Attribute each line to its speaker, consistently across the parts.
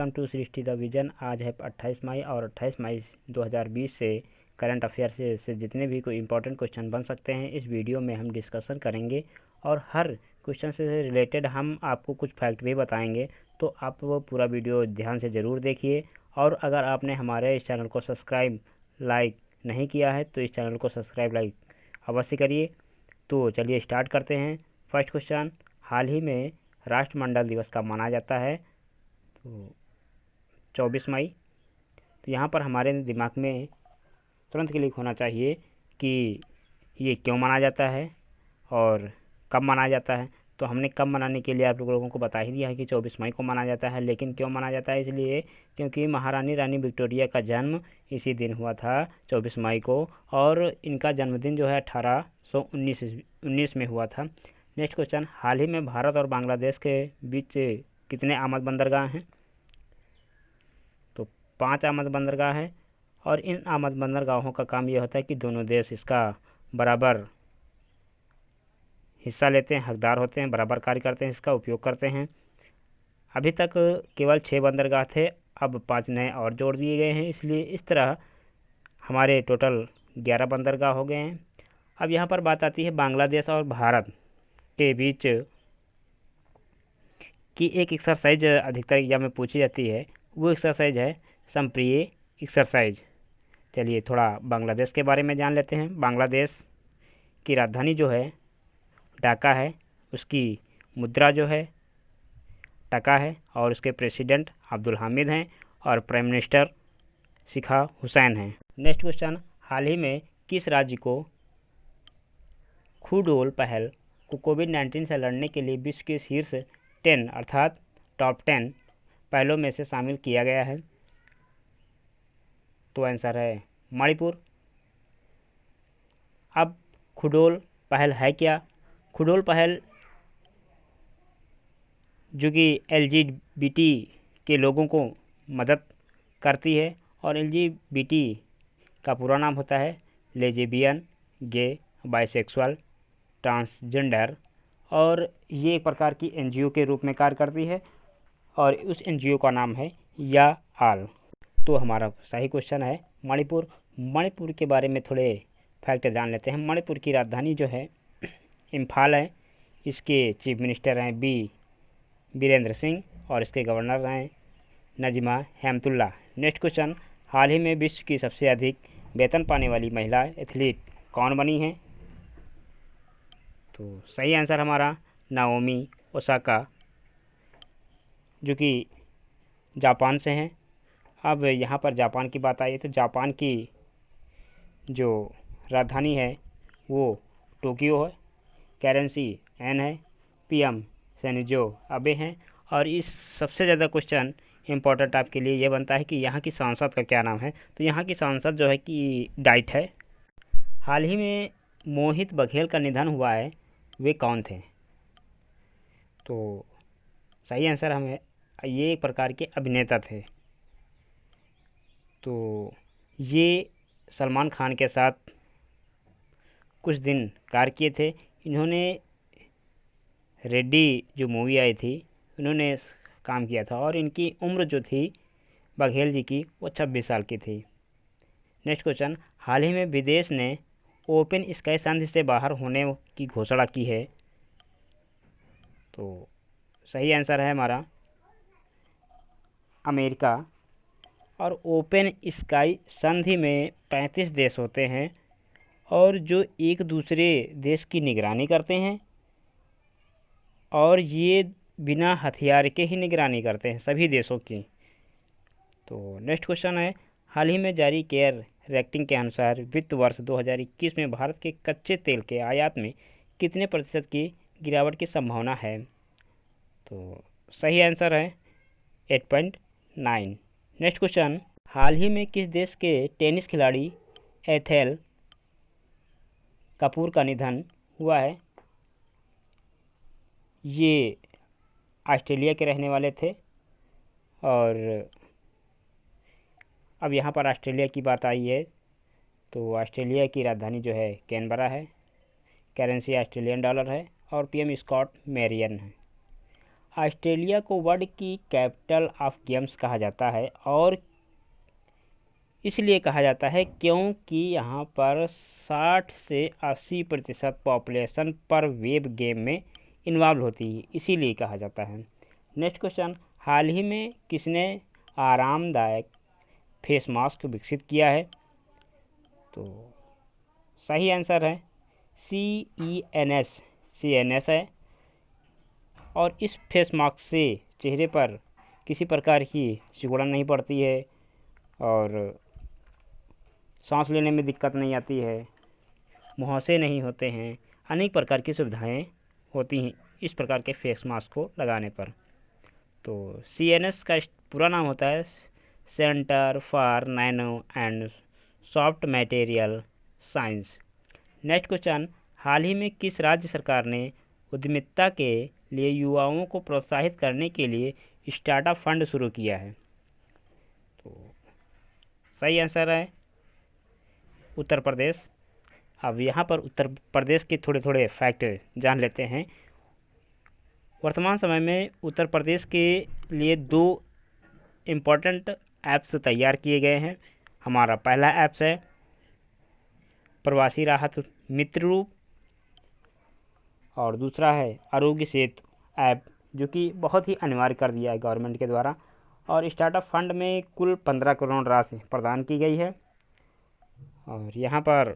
Speaker 1: Welcome to Srishti the vision. आज है 28 मई और 28 मई 2020 से करंट अफेयर से जितने भी कोई इंपॉर्टेंट क्वेश्चन बन सकते हैं इस वीडियो में हम डिस्कशन करेंगे और हर क्वेश्चन से रिलेटेड हम आपको कुछ फैक्ट भी बताएंगे। तो आप वो पूरा वीडियो ध्यान से ज़रूर देखिए और अगर आपने हमारे इस चैनल को सब्सक्राइब लाइक नहीं किया है तो इस चैनल को सब्सक्राइब लाइक अवश्य करिए। तो चलिए स्टार्ट करते हैं। फर्स्ट क्वेश्चन, हाल ही में राष्ट्रमंडल दिवस कब मनाया जाता है? तो 24 मई। तो यहाँ पर हमारे दिमाग में तुरंत क्लिक होना चाहिए कि ये क्यों मनाया जाता है और कब मनाया जाता है। तो हमने कब मनाने के लिए आप लोगों को बता ही दिया है कि 24 मई को मनाया जाता है, लेकिन क्यों मनाया जाता है? इसलिए क्योंकि महारानी रानी विक्टोरिया का जन्म इसी दिन हुआ था 24 मई को और इनका जन्मदिन जो है 1819 में हुआ था। नेक्स्ट क्वेश्चन, हाल ही में भारत और बांग्लादेश के बीच कितने आमद बंदरगाह हैं? तो 5 आमद बंदरगाह है और इन आमद बंदरगाहों का काम यह होता है कि दोनों देश इसका बराबर हिस्सा लेते हैं, हकदार होते हैं, बराबर कार्य करते हैं, इसका उपयोग करते हैं। अभी तक केवल 6 बंदरगाह थे, अब 5 नए और जोड़ दिए गए हैं, इसलिए इस तरह हमारे टोटल 11 बंदरगाह हो गए हैं। अब यहाँ पर बात आती है बांग्लादेश और भारत के बीच की एक एक्सरसाइज अधिकतर एग्जाम में पूछी जाती है। वो एक्सरसाइज है संप्रिय एक्सरसाइज। चलिए थोड़ा बांग्लादेश के बारे में जान लेते हैं। बांग्लादेश की राजधानी जो है ढाका है, उसकी मुद्रा जो है टका है और उसके प्रेसिडेंट अब्दुल हामिद हैं और प्राइम मिनिस्टर शिखा हुसैन हैं। नेक्स्ट क्वेश्चन, हाल ही में किस राज्य को खुडोल पहल को कोविड-19 से लड़ने के लिए विश्व के शीर्ष 10 अर्थात टॉप 10 पहलों में से शामिल किया गया है? तो आंसर है मणिपुर। अब खुडोल पहल है क्या? खुडोल पहल जो कि LGBT के लोगों को मदद करती है और LGBT का पूरा नाम होता है लेजेबियन, गे, बाइसेक्सुअल, ट्रांसजेंडर और ये एक प्रकार की NGO के रूप में कार्य करती है और उस NGO का नाम है या आल। तो हमारा सही क्वेश्चन है मणिपुर। मणिपुर के बारे में थोड़े फैक्ट जान लेते हैं। मणिपुर की राजधानी जो है इम्फाल है, इसके चीफ मिनिस्टर हैं बीरेंद्र सिंह और इसके गवर्नर हैं नजीमा हेमतुल्ला। नेक्स्ट क्वेश्चन, हाल ही में विश्व की सबसे अधिक वेतन पाने वाली महिला एथलीट कौन बनी है? तो सही आंसर हमारा नाओमी ओसाका जो कि जापान से हैं। अब यहाँ पर जापान की बात आई तो जापान की जो राजधानी है वो टोक्यो है, करेंसी एन है, PM शिंजो अबे हैं और इस सबसे ज़्यादा क्वेश्चन इम्पोर्टेंट आपके लिए ये बनता है कि यहाँ की सांसद का क्या नाम है? तो यहाँ की सांसद जो है कि डाइट है। हाल ही में मोहित बघेल का निधन हुआ है, वे कौन थे? तो सही आंसर हमें ये एक प्रकार के अभिनेता थे। तो ये सलमान खान के साथ कुछ दिन कार्य किए थे। इन्होंने रेड्डी जो मूवी आई थी उन्होंने काम किया था और इनकी उम्र जो थी बघेल जी की वो 26 साल की थी। नेक्स्ट क्वेश्चन, हाल ही में विदेश ने ओपन स्काई संधि से बाहर होने की घोषणा की है। तो सही आंसर है हमारा अमेरिका। और ओपन स्काई संधि में 35 देश होते हैं और जो एक दूसरे देश की निगरानी करते हैं और ये बिना हथियार के ही निगरानी करते हैं सभी देशों की। तो नेक्स्ट क्वेश्चन है, हाल ही में जारी केयर रेटिंग के अनुसार वित्त वर्ष 2021 में भारत के कच्चे तेल के आयात में कितने प्रतिशत की गिरावट की संभावना है? तो सही आंसर है 8.9। नेक्स्ट क्वेश्चन, हाल ही में किस देश के टेनिस खिलाड़ी एथेल कपूर का निधन हुआ है? ये ऑस्ट्रेलिया के रहने वाले थे और अब यहाँ पर ऑस्ट्रेलिया की बात आई है तो ऑस्ट्रेलिया की राजधानी जो है कैनबरा है, करेंसी ऑस्ट्रेलियन डॉलर है और PM स्कॉट मैरियन है। ऑस्ट्रेलिया को वर्ल्ड की कैपिटल ऑफ गेम्स कहा जाता है, और इसलिए कहा जाता है क्योंकि यहाँ पर 60 से 80% पॉपुलेशन पर वेब गेम में इन्वॉल्व होती है, इसीलिए कहा जाता है। नेक्स्ट क्वेश्चन, हाल ही में किसने आरामदायक फेस मास्क विकसित किया है? तो सही आंसर है CENS है। और इस फेस मास्क से चेहरे पर किसी प्रकार की सिकुड़न नहीं पड़ती है, और सांस लेने में दिक्कत नहीं आती है, मुहासे नहीं होते हैं, अनेक प्रकार की सुविधाएं होती हैं इस प्रकार के फेस मास्क को लगाने पर। तो CNS का पूरा नाम होता है centre for nano and soft material science. Next question, हाल ही में किस राज्य सरकार ने उद्यमिता के लिए युवाओं को प्रोत्साहित करने के लिए स्टार्टअप फंड शुरू किया है? तो सही आंसर है उत्तर प्रदेश। अब यहाँ पर उत्तर प्रदेश के थोड़े थोड़े फैक्ट जान लेते हैं। वर्तमान समय में उत्तर प्रदेश के लिए 2 इम्पोर्टेंट ऐप्स तैयार किए गए हैं। हमारा पहला ऐप्स है प्रवासी राहत मित्र रूप, और दूसरा है आरोग्य सेतु ऐप, जो कि बहुत ही अनिवार्य कर दिया है गवर्नमेंट के द्वारा। और स्टार्टअप फंड में कुल 15 करोड़ राशि प्रदान की गई है। और यहाँ पर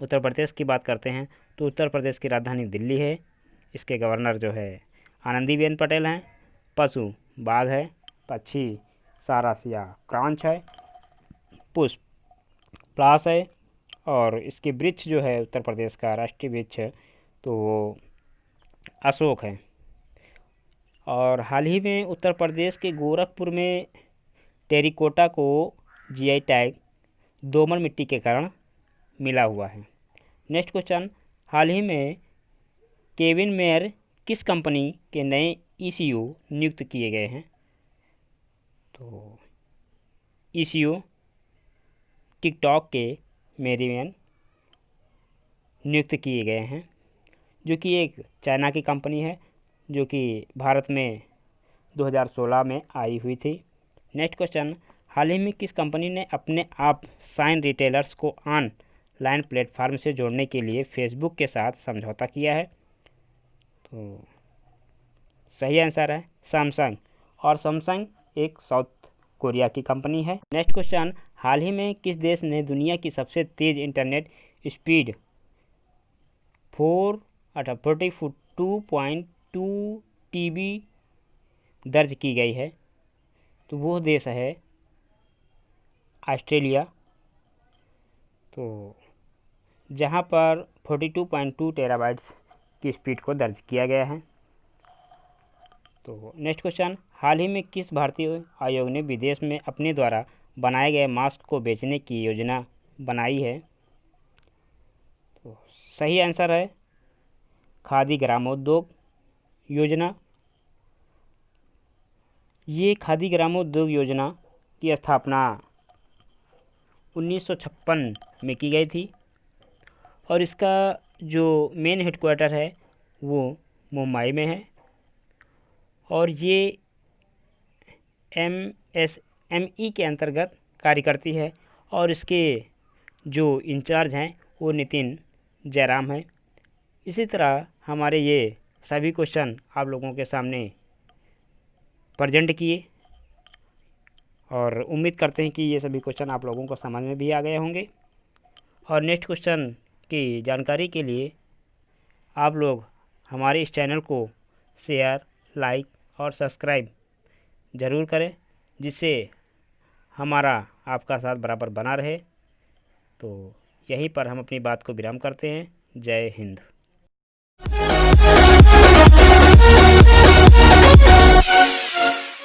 Speaker 1: उत्तर प्रदेश की बात करते हैं तो उत्तर प्रदेश की राजधानी दिल्ली है। इसके गवर्नर जो है आनंदीबेन पटेल हैं। पशु बाघ है। पक्षी सारासिया क्रांच है। पुष्प प्लास है। और इसके वृक्ष जो है उत्तर प्रदेश का राष्ट्रीय वृक्ष है तो वो अशोक है। और हाल ही में उत्तर प्रदेश के गोरखपुर में टेरिकोटा को GI टैग दोमर मिट्टी के कारण मिला हुआ है। नेक्स्ट क्वेश्चन, हाल ही में केविन मेयर किस कंपनी के नए ECO नियुक्त किए गए हैं? तो ECO टिकटॉक के मेरीमैन नियुक्त किए गए हैं, जो कि एक चाइना की कंपनी है, जो कि भारत में 2016 में आई हुई थी। नेक्स्ट क्वेश्चन, हाल ही में किस कंपनी ने अपने आप साइन रिटेलर्स को ऑनलाइन प्लेटफार्म से जोड़ने के लिए फेसबुक के साथ समझौता किया है? तो सही आंसर है सैमसंग। और सैमसंग एक साउथ कोरिया की कंपनी है। नेक्स्ट क्वेश्चन, हाल ही में किस देश ने दुनिया की सबसे तेज़ इंटरनेट स्पीड 42.2 TB दर्ज की गई है? तो वो देश है ऑस्ट्रेलिया। तो जहाँ पर 42.2 टेराबाइट्स की स्पीड को दर्ज किया गया है। तो नेक्स्ट क्वेश्चन, हाल ही में किस भारतीय आयोग ने विदेश में अपने द्वारा बनाए गए मास्क को बेचने की योजना बनाई है? तो सही आंसर है खादी ग्रामोद्योग योजना। ये खादी ग्रामोद्योग योजना की स्थापना 1956 में की गई थी, और इसका जो मेन हेडक्वार्टर है वो मुंबई में है। और ये MSME के अंतर्गत कार्य करती है, और इसके जो इंचार्ज हैं वो नितिन जयराम हैं। इसी तरह हमारे ये सभी क्वेश्चन आप लोगों के सामने प्रेजेंट किए, और उम्मीद करते हैं कि ये सभी क्वेश्चन आप लोगों को समझ में भी आ गए होंगे। और नेक्स्ट क्वेश्चन की जानकारी के लिए आप लोग हमारे इस चैनल को शेयर, लाइक और सब्सक्राइब ज़रूर करें, जिससे हमारा आपका साथ बराबर बना रहे। तो यहीं पर हम अपनी बात को विराम करते हैं। जय हिंद।